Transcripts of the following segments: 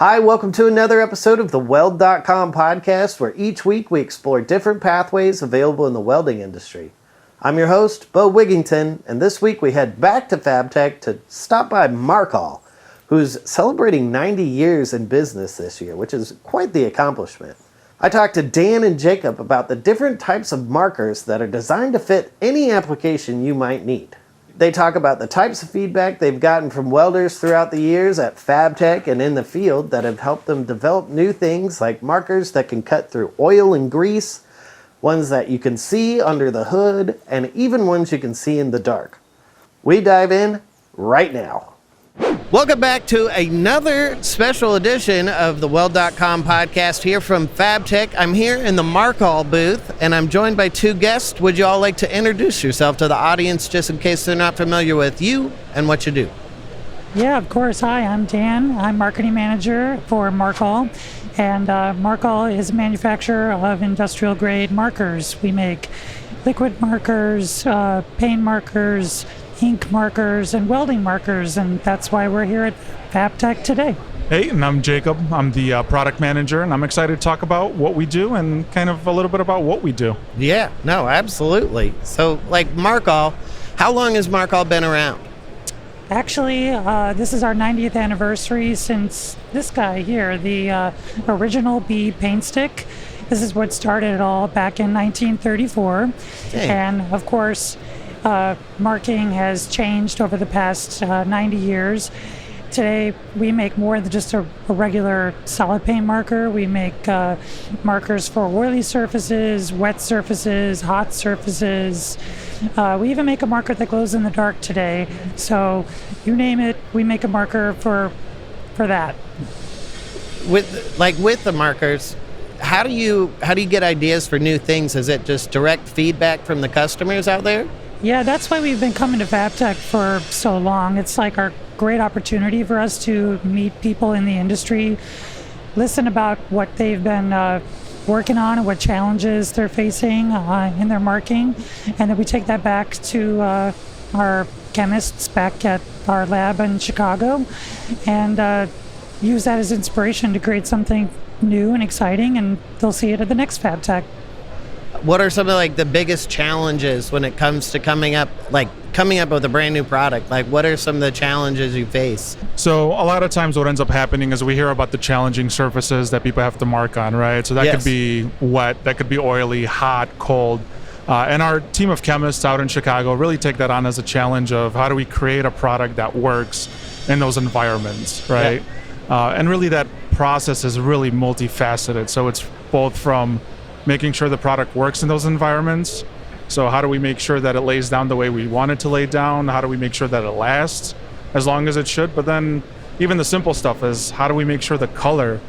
Hi, welcome to another episode of the Weld.com podcast, where each week we explore different pathways available in the welding industry. I'm your host, Beau, and this week we head back to Fabtech to stop by Markal, who's celebrating 90 years in business this year, which is quite the accomplishment. I talked to Dan and Jacob about the different types of markers that are designed to fit any application you might need. They talk about the types of feedback they've gotten from welders throughout the years at Fabtech and in the field that have helped them develop new things like markers that can cut through oil and grease, ones that you can see under the hood, and even ones you can see in the dark. We dive in right now. Welcome back to another special edition of the Weld.com podcast here from Fabtech. I'm here in the Markal booth, and I'm joined by two guests. Would you all like to introduce yourself to the audience, just in case they're not familiar with you and what you do? Yeah, of course. Hi, I'm Dan. I'm marketing manager for Markal, and Markal is a manufacturer of industrial-grade markers. We make liquid markers, paint markers, ink markers, and welding markers, and that's why we're here at Fabtech today. Hey, and I'm Jacob. I'm the product manager, and I'm excited to talk about what we do and kind of a little bit about what we do. Yeah, no, absolutely. So, like Markal, how long has Markal been around? Actually, this is our 90th anniversary since this guy here, the original B paint stick. This is what started it all back in 1934. Dang. And of course, marking has changed over the past 90 years. Today, we make more than just a regular solid paint marker. We make markers for oily surfaces, wet surfaces, hot surfaces. We even make a marker that glows in the dark today. So you name it, we make a marker for that. With the markers, how do you get ideas for new things? Is it just direct feedback from the customers out there? Yeah, that's why we've been coming to Fabtech for so long. It's like our great opportunity for us to meet people in the industry, listen about what they've been working on and what challenges they're facing in their marking, and then we take that back to our chemists back at our lab in Chicago and use that as inspiration to create something new and exciting, and they'll see it at the next Fabtech. What are some of the biggest challenges when it comes to coming up with a brand new product? What are some of the challenges you face? So a lot of times what ends up happening is we hear about the challenging surfaces that people have to mark on, right? So that Yes. could be wet, that could be oily, hot, cold. And our team of chemists out in Chicago really take that on as a challenge of how do we create a product that works in those environments, right? Yeah. And really that process is really multifaceted. So it's both from making sure the product works in those environments. So how do we make sure that it lays down the way we want it to lay down? How do we make sure that it lasts as long as it should? But then even the simple stuff is how do we make sure the color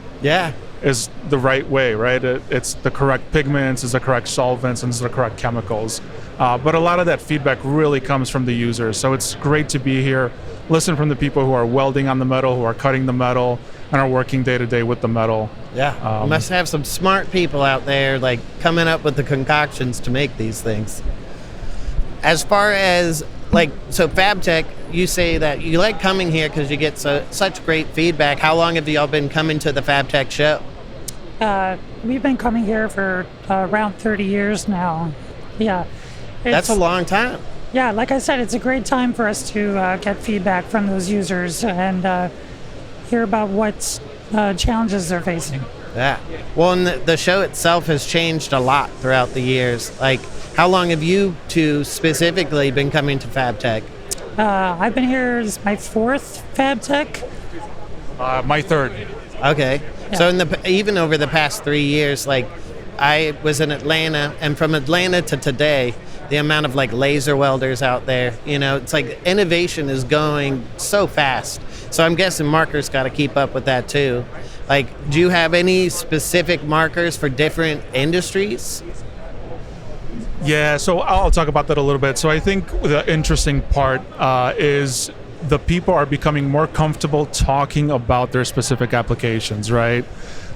is the right way, right? It's the correct pigments, it's the correct solvents, and it's the correct chemicals. But a lot of that feedback really comes from the users. So it's great to be here, listen from the people who are welding on the metal, who are cutting the metal, and are working day to day with the metal. Yeah, you must have some smart people out there coming up with the concoctions to make these things. As far as so Fabtech, you say that you like coming here because you get such great feedback. How long have y'all been coming to the Fabtech show? We've been coming here for around 30 years now. Yeah. That's a long time. Yeah, like I said, it's a great time for us to get feedback from those users and hear about what challenges they're facing. Yeah. Well, and the show itself has changed a lot throughout the years. How long have you two specifically been coming to Fabtech? I've been here, this is my fourth Fabtech. My third. Okay. Yeah. So even over the past 3 years, I was in Atlanta, and from Atlanta to today, the amount of laser welders out there, it's innovation is going so fast. So I'm guessing markers got to keep up with that too. Do you have any specific markers for different industries? Yeah, so I'll talk about that a little bit. So I think the interesting part is the people are becoming more comfortable talking about their specific applications, right?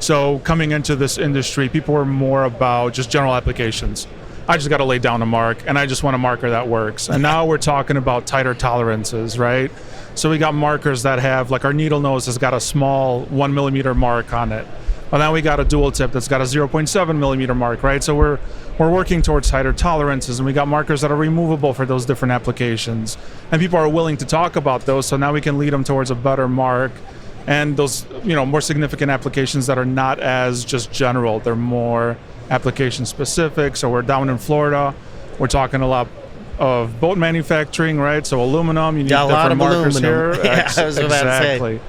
So coming into this industry, people were more about just general applications. I just got to lay down a mark, and I just want a marker that works. And now we're talking about tighter tolerances, right? So we got markers that have, like our needle nose has got a small 1 millimeter mark on it. Well, now we got a dual tip that's got a 0.7 millimeter mark, right? So we're working towards tighter tolerances, and we got markers that are removable for those different applications. And people are willing to talk about those, so now we can lead them towards a better mark. And those, more significant applications that are not as just general, they're more application specific. So we're down in Florida, we're talking a lot of boat manufacturing, right? So aluminum, you need different markers here. Yeah, I was about to say.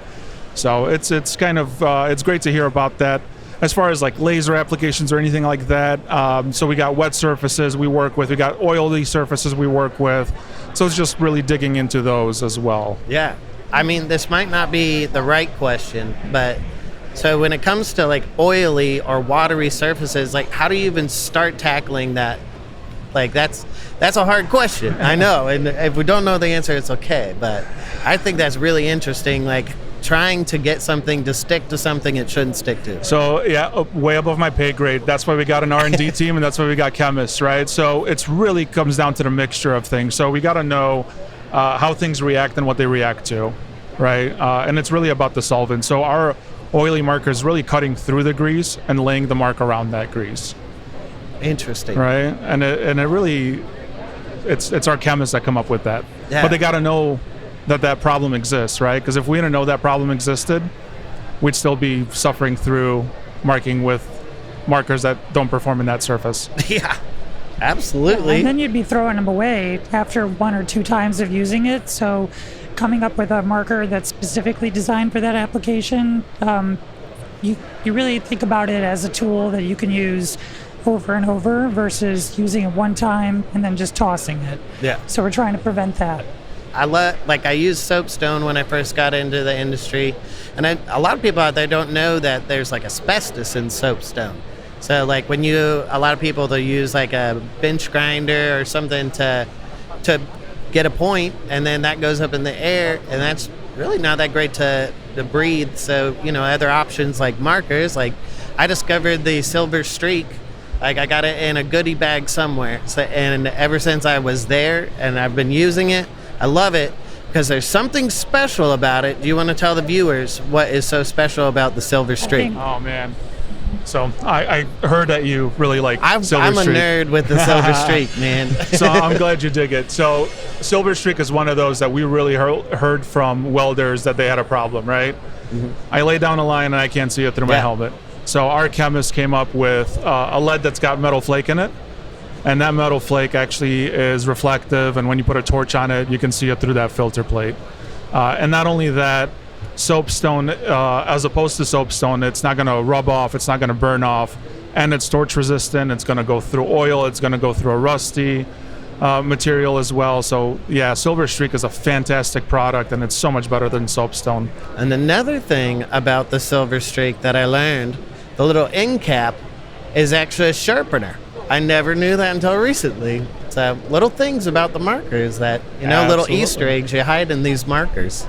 So it's kind of it's great to hear about that. As far as like laser applications or anything like that, so we got wet surfaces we work with, we got oily surfaces we work with. So it's just really digging into those as well. Yeah, I mean, this might not be the right question, but so when it comes to like oily or watery surfaces, like how do you even start tackling that? Like that's a hard question. I know, and if we don't know the answer, it's okay. But I think that's really interesting. Like trying to get something to stick to something it shouldn't stick to. So yeah, way above my pay grade. That's why we got an R&D team, and that's why we got chemists, right? So it's really comes down to the mixture of things. So we got to know how things react and what they react to, right? And it's really about the solvent. So our oily marker is really cutting through the grease and laying the mark around that grease. Interesting. Right? And it really, it's our chemists that come up with that. Yeah. But they got to know that problem exists, right? Because if we didn't know that problem existed, we'd still be suffering through marking with markers that don't perform in that surface. Yeah, absolutely. And then you'd be throwing them away after 1 or 2 times of using it. So coming up with a marker that's specifically designed for that application, you really think about it as a tool that you can use over and over versus using it one time and then just tossing it. Yeah. So we're trying to prevent that. I used soapstone when I first got into the industry, and a lot of people out there don't know that there's like asbestos in soapstone. So like a lot of people, they'll use like a bench grinder or something to get a point, and then that goes up in the air, and that's really not that great to breathe. So other options like markers, like I discovered the silver streak. Like I got it in a goodie bag somewhere, and ever since I was there and I've been using it, I love it because there's something special about it. Do you want to tell the viewers what is so special about the silver streak? Oh man. So I heard that you really like silver I'm streak. a nerd with the silver streak, man. So I'm glad you dig it. So silver streak is one of those that we really heard from welders that they had a problem, right? Mm-hmm. I lay down a line and I can't see it through my helmet. So our chemist came up with a lead that's got metal flake in it. And that metal flake actually is reflective, and when you put a torch on it, you can see it through that filter plate. And not only that, soapstone, as opposed to soapstone, it's not going to rub off, it's not going to burn off, and it's torch resistant. It's going to go through oil, it's going to go through a rusty material as well. So yeah, Silver Streak is a fantastic product, and it's so much better than soapstone. And another thing about the Silver Streak that I learned, the little end cap is actually a sharpener. I never knew that until recently. So little things about the markers that, little Easter eggs you hide in these markers.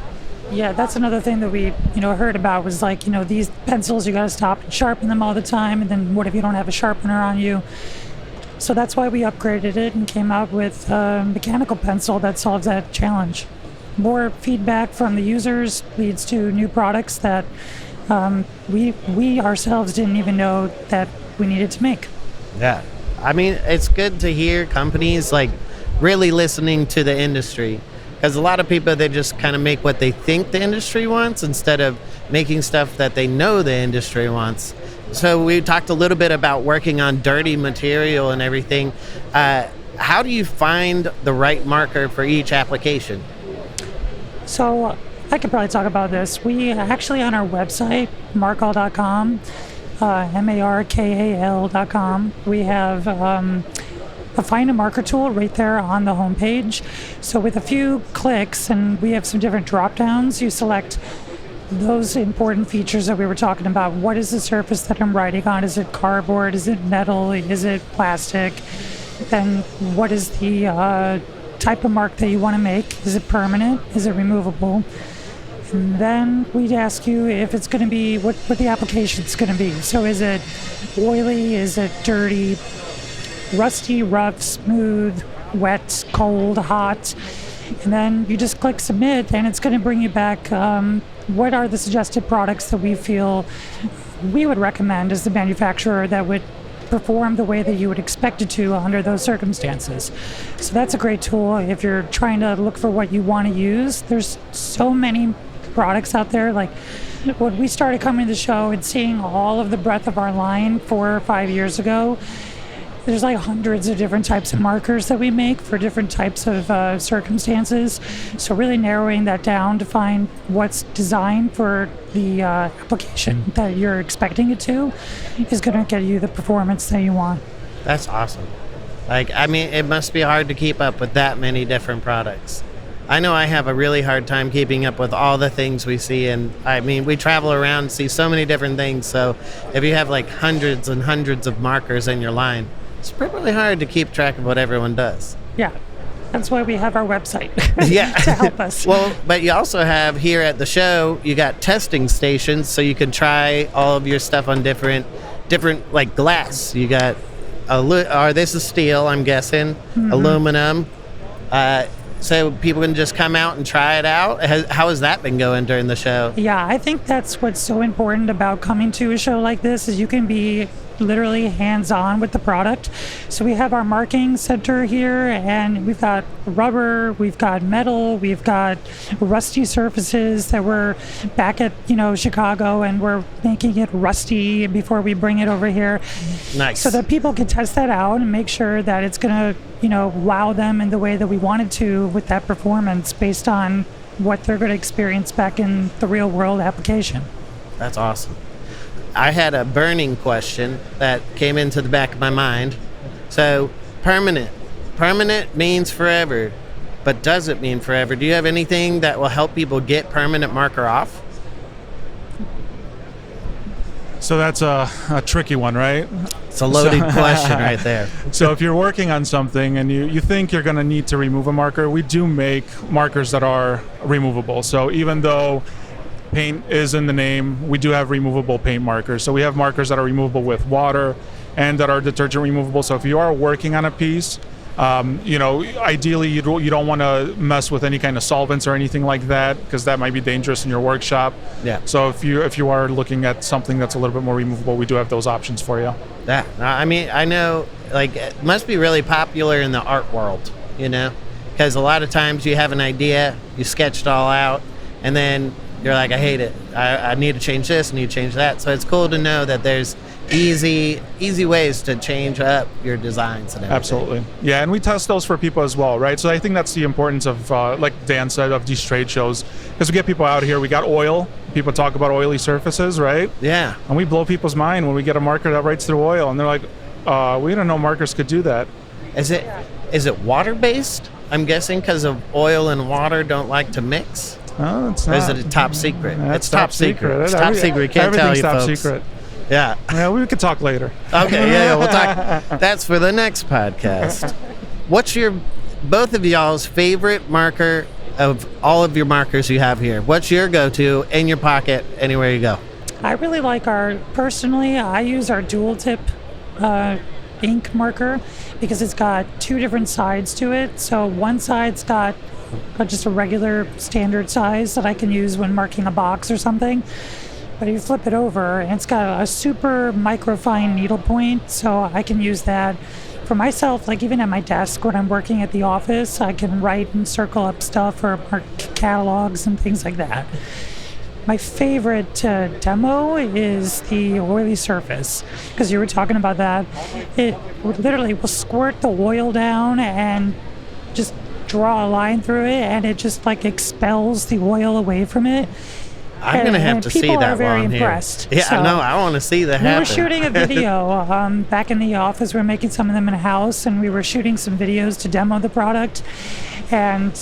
Yeah, that's another thing that we, heard about was like, these pencils, you got to stop and sharpen them all the time. And then what if you don't have a sharpener on you? So that's why we upgraded it and came out with a mechanical pencil that solves that challenge. More feedback from the users leads to new products that we ourselves didn't even know that we needed to make. Yeah. I mean, it's good to hear companies like really listening to the industry, because a lot of people, they just kind of make what they think the industry wants instead of making stuff that they know the industry wants. So we talked a little bit about working on dirty material and everything. How do you find the right marker for each application? So I could probably talk about this. We actually, on our website, Markal.com, Markal.com, we have a find a marker tool right there on the homepage. So with a few clicks, and we have some different drop downs, you select those important features that we were talking about. What is the surface that I'm writing on? Is it cardboard? Is it metal? Is it plastic? Then what is the type of mark that you want to make? Is it permanent? Is it removable? And then we'd ask you if it's going to be, what the application's going to be. So is it oily? Is it dirty? rusty, rough, smooth, wet, cold, hot. And then you just click submit, and it's going to bring you back what are the suggested products that we feel we would recommend as the manufacturer that would perform the way that you would expect it to under those circumstances. So that's a great tool if you're trying to look for what you want to use. There's so many products out there. Like when we started coming to the show and seeing all of the breadth of our line 4 or 5 years ago, there's like hundreds of different types of markers that we make for different types of circumstances. So really narrowing that down to find what's designed for the application that you're expecting it to is going to get you the performance that you want. That's awesome. Like, I mean, it must be hard to keep up with that many different products. I know I have a really hard time keeping up with all the things we see, and I mean, we travel around and see so many different things. So if you have like hundreds and hundreds of markers in your line, it's really hard to keep track of what everyone does. Yeah, that's why we have our website yeah. to help us. Well, but you also have here at the show, you got testing stations, so you can try all of your stuff on different like glass. You got, this is steel, I'm guessing, aluminum. So people can just come out and try it out. How has that been going during the show? Yeah, I think that's what's so important about coming to a show like this is you can be literally hands-on with the product. So we have our marking center here, and we've got rubber, we've got metal, we've got rusty surfaces that we're back at, Chicago, and we're making it rusty before we bring it over here. Nice. So that people can test that out and make sure that it's going to, wow them in the way that we wanted to with that performance based on what they're going to experience back in the real world application. That's awesome. I had a burning question that came into the back of my mind. So, permanent. Permanent means forever, but does it mean forever? Do you have anything that will help people get permanent marker off? So that's a tricky one, right? It's a loaded question right there. So if you're working on something and you think you're going to need to remove a marker, we do make markers that are removable. So even though paint is in the name, we do have removable paint markers. So we have markers that are removable with water and that are detergent removable. So if you are working on a piece, ideally you don't want to mess with any kind of solvents or anything like that, because that might be dangerous in your workshop. Yeah. So if you are looking at something that's a little bit more removable, we do have those options for you. Yeah. I mean, I know, like, it must be really popular in the art world, because a lot of times you have an idea, you sketch it all out, and then you're like, I hate it. I need to change this, I need to change that. So it's cool to know that there's easy ways to change up your designs and everything. Absolutely. Yeah, and we test those for people as well, right? So I think that's the importance of, like Dan said, of these trade shows, because we get people out here. We got oil. People talk about oily surfaces, right? Yeah. And we blow people's mind when we get a marker that writes through oil, and they're like, we didn't know markers could do that. Is it water-based? I'm guessing because of oil and water don't like to mix? Oh, it's not. Or is it a top secret? It's top secret. It's top secret. We can't tell you, top folks. Secret. Yeah. Yeah, we could talk later. Okay, yeah, we'll talk. That's for the next podcast. What's both of y'all's favorite marker of all of your markers you have here? What's your go-to in your pocket anywhere you go? I really like I use our dual tip ink marker because it's got 2 different sides to it. So one side's got just a regular standard size that I can use when marking a box or something. But you flip it over and it's got a super microfine needle point, so I can use that for myself. Like even at my desk when I'm working at the office, I can write and circle up stuff or mark catalogs and things like that. My favorite demo is the oily surface, because you were talking about that. It literally will squirt the oil down and just draw a line through it, and it just like expels the oil away from it. I'm going to have to see that while I'm here. People are very impressed. Yeah, so, no, I want to see that happen. We were shooting a video back in the office. We were making some of them in a house, and we were shooting some videos to demo the product. And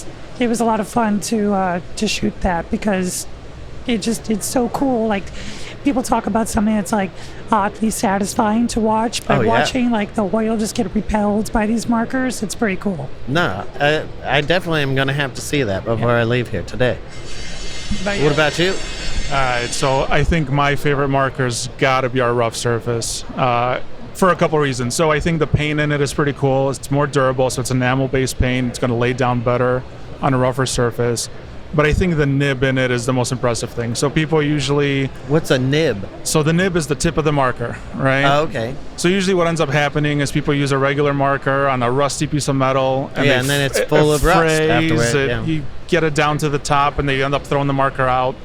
it was a lot of fun to shoot that, because it's so cool. Like, people talk about something that's like oddly satisfying to watch, but watching like the oil just get repelled by these markers, it's pretty cool. No, I definitely am going to have to see that before I leave here today. What about you? All right, so I think my favorite marker's got to be our rough surface. for a couple reasons. So I think the paint in it is pretty cool. It's more durable, so it's enamel-based paint. It's going to lay down better on a rougher surface. But I think the nib in it is the most impressive thing. So people usually... What's a nib? So the nib is the tip of the marker, right? Oh, okay. So usually what ends up happening is people use a regular marker on a rusty piece of metal. And then it's full of rust afterward. Yeah. You get it down to the top and they end up throwing the marker out.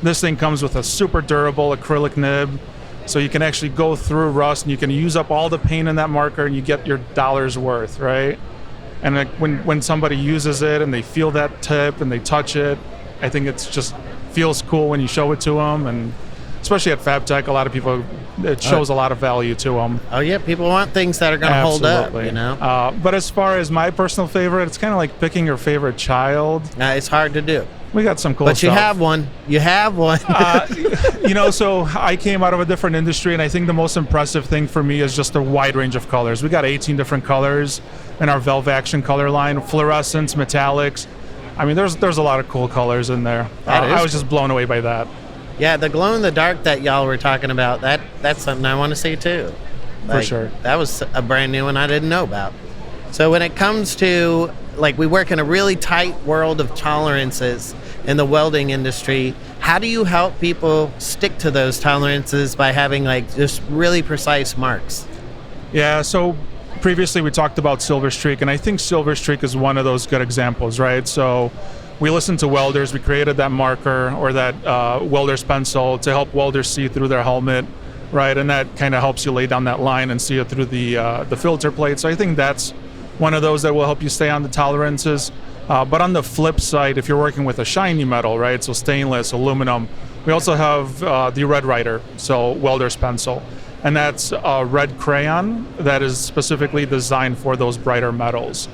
This thing comes with a super durable acrylic nib. So you can actually go through rust and you can use up all the paint in that marker and you get your dollar's worth, right? And like when somebody uses it and they feel that tip and they touch it, I think it's just feels cool when you show it to them. And especially at Fabtech, a lot of people, it shows a lot of value to them. Oh yeah, people want things that are going to hold up, you know? But as far as my personal favorite, it's kind of like picking your favorite child. It's hard to do. We got some cool stuff. But you have one. You have one. So I came out of a different industry, and I think the most impressive thing for me is just a wide range of colors. We got 18 different colors in our Velv Action color line, fluorescents, metallics. I mean, there's a lot of cool colors in there. I was just blown away by that. Yeah, the glow in the dark that y'all were talking about, that's something I want to see too. For sure. That was a brand new one I didn't know about. So when it comes to, like, we work in a really tight world of tolerances in the welding industry, how do you help people stick to those tolerances by having like just really precise marks? Yeah, so previously we talked about Silver Streak, and I think Silver Streak is one of those good examples, right? So we listened to welders, we created that marker or that welder's pencil to help welders see through their helmet, right? And that kind of helps you lay down that line and see it through the filter plate. So I think that's one of those that will help you stay on the tolerances. But on the flip side, if you're working with a shiny metal, right, so stainless, aluminum, we also have the Red Rider, so welder's pencil. And that's a red crayon that is specifically designed for those brighter metals.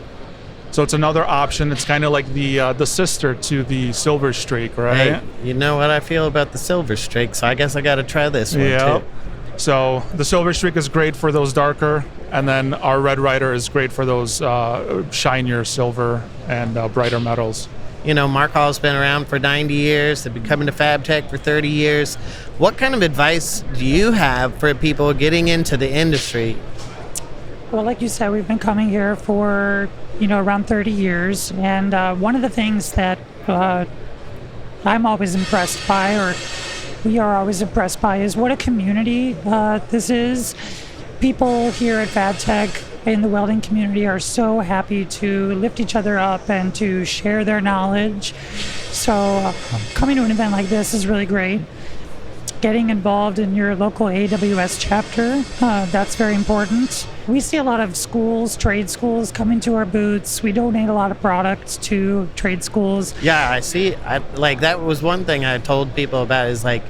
So it's another option. It's kind of like the sister to the Silver Streak, right? Hey, you know what I feel about the Silver Streak, so I guess I got to try this one too. So the Silver Streak is great for those darker, and then our Red Rider is great for those shinier silver and brighter metals. You know, Markal's been around for 90 years. They've been coming to Fabtech for 30 years. What kind of advice do you have for people getting into the industry? Well, like you said, we've been coming here for, around 30 years. And one of the things that I'm always impressed by, or we are always impressed by, is what a community this is. People here at Fabtech in the welding community are so happy to lift each other up and to share their knowledge. So coming to an event like this is really great. Getting involved in your local AWS chapter, that's very important. We see a lot of schools, trade schools, coming to our booths. We donate a lot of products to trade schools. Yeah, I see. That was one thing I told people about is like,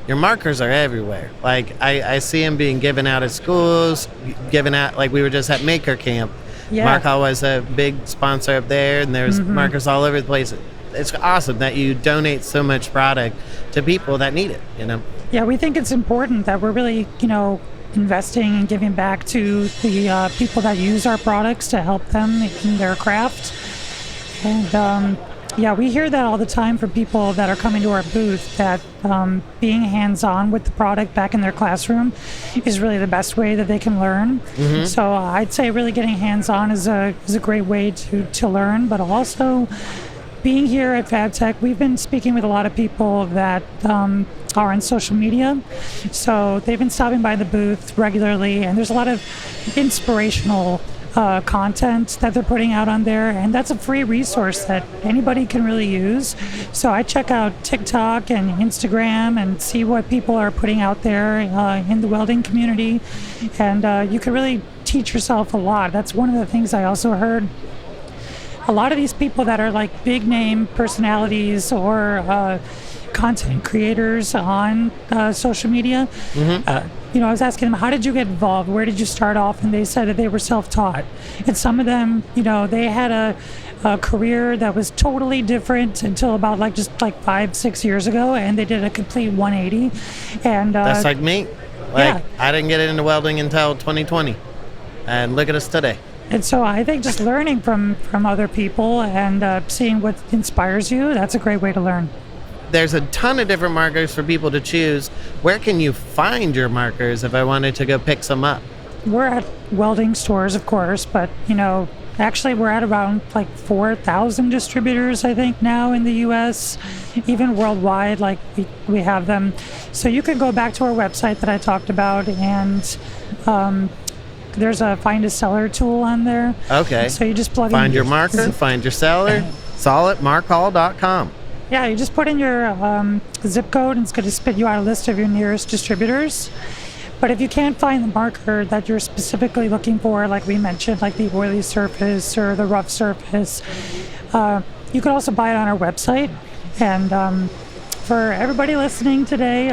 your markers are everywhere. Like, I see them being given out at schools, given out, like we were just at Maker Camp. Yeah. Markal was a big sponsor up there, and there's markers all over the place. It's awesome that you donate so much product to people that need it, Yeah, we think it's important that we're really, investing and giving back to the people that use our products to help them in their craft. And we hear that all the time from people that are coming to our booth, that being hands-on with the product back in their classroom is really the best way that they can learn. Mm-hmm. So I'd say really getting hands-on is a great way to learn, but also being here at Fabtech, we've been speaking with a lot of people that are on social media. So they've been stopping by the booth regularly, and there's a lot of inspirational content that they're putting out on there, and that's a free resource that anybody can really use. So I check out TikTok and Instagram and see what people are putting out there in the welding community, and you can really teach yourself a lot. That's one of the things I also heard. A lot of these people that are like big name personalities or content creators on social media, I was asking them, how did you get involved? Where did you start off? And they said that they were self-taught. And some of them, they had a career that was totally different until about just 5-6 years ago, and they did a complete 180. And that's like me. I didn't get into welding until 2020, and look at us today. And so I think just learning from other people and seeing what inspires you, that's a great way to learn. There's a ton of different markers for people to choose. Where can you find your markers if I wanted to go pick some up? we're at welding stores, of course, but, actually we're at around like 4,000 distributors, I think, now in the U.S., even worldwide, like we have them. So you can go back to our website that I talked about, and there's a find a seller tool on there. Okay. So you just plug find in your marker, find your seller. It's all at Markal.com. Yeah, you just put in your zip code, and it's going to spit you out a list of your nearest distributors. But if you can't find the marker that you're specifically looking for, like we mentioned, like the oily surface or the rough surface, you can also buy it on our website. And for everybody listening today,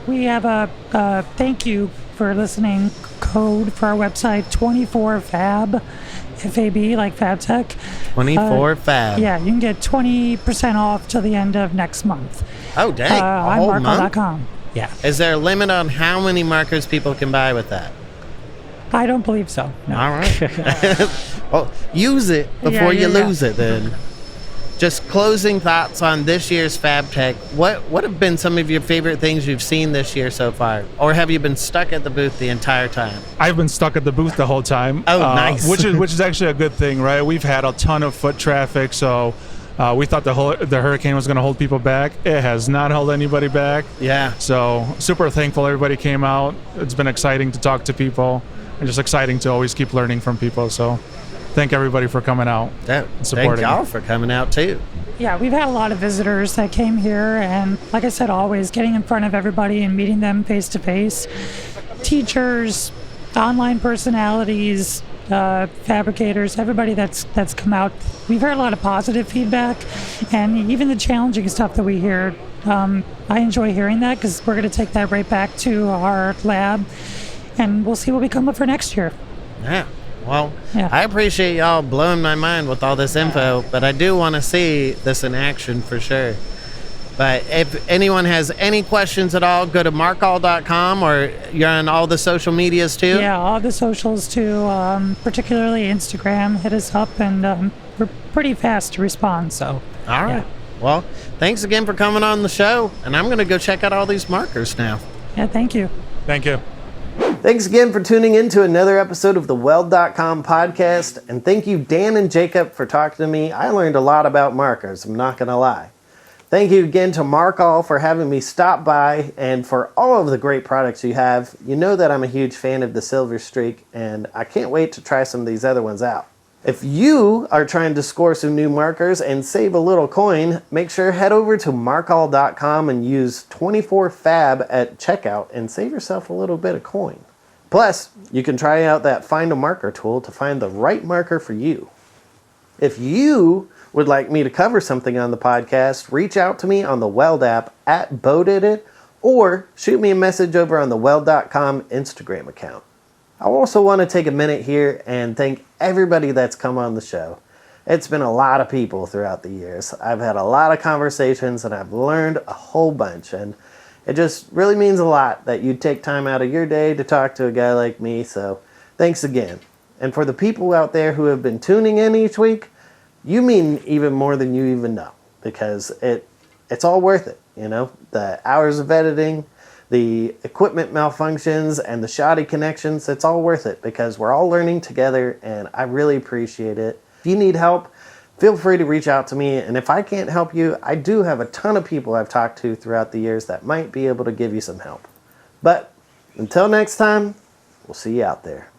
we have a thank you for listening code for our website, 24FAB, F-A-B, like Fabtech. 24FAB. Yeah, you can get 20% off till the end of next month. Oh, dang. A whole on month? Markal.com. Yeah. Is there a limit on how many markers people can buy with that? I don't believe so. No. All right. Well, use it before you lose it then. Just closing thoughts on this year's Fabtech. What have been some of your favorite things you've seen this year so far? Or have you been stuck at the booth the entire time? I've been stuck at the booth the whole time. Oh, nice. Which is actually a good thing, right? We've had a ton of foot traffic, so we thought the hurricane was going to hold people back. It has not held anybody back. Yeah. So super thankful everybody came out. It's been exciting to talk to people, and just exciting to always keep learning from people. So thank everybody for coming out and supporting. Thank y'all for coming out too. Yeah, we've had a lot of visitors that came here, and like I said, always getting in front of everybody and meeting them face to face. Teachers, online personalities, fabricators, everybody that's come out. We've heard a lot of positive feedback, and even the challenging stuff that we hear. I enjoy hearing that, because we're going to take that right back to our lab, and we'll see what we come up for next year. Yeah. Well, I appreciate y'all blowing my mind with all this info, but I do want to see this in action for sure. But if anyone has any questions at all, go to Markal.com, or you're on all the social medias too? Yeah, all the socials too, particularly Instagram. Hit us up, and we're pretty fast to respond. So. All right. Yeah. Well, thanks again for coming on the show, and I'm going to go check out all these markers now. Yeah, thank you. Thank you. Thanks again for tuning in to another episode of the Weld.com podcast, and thank you, Dan and Jacob, for talking to me. I learned a lot about markers, I'm not going to lie. Thank you again to Markal for having me stop by, and for all of the great products you have. You know that I'm a huge fan of the Silver Streak, and I can't wait to try some of these other ones out. If you are trying to score some new markers and save a little coin, make sure to head over to Markal.com and use 24FAB at checkout and save yourself a little bit of coin. Plus, you can try out that Find a Marker tool to find the right marker for you. If you would like me to cover something on the podcast, reach out to me on the Weld app at Beau did it, or shoot me a message over on the Weld.com Instagram account. I also want to take a minute here and thank everybody that's come on the show. It's been a lot of people throughout the years. I've had a lot of conversations, and I've learned a whole bunch, and it just really means a lot that you take time out of your day to talk to a guy like me, so thanks again. And for the people out there who have been tuning in each week, you mean even more than you even know, because it's all worth it, you know? The hours of editing, the equipment malfunctions, and the shoddy connections, it's all worth it, because we're all learning together, and I really appreciate it. If you need help, feel free to reach out to me, and if I can't help you, I do have a ton of people I've talked to throughout the years that might be able to give you some help. But until next time, we'll see you out there.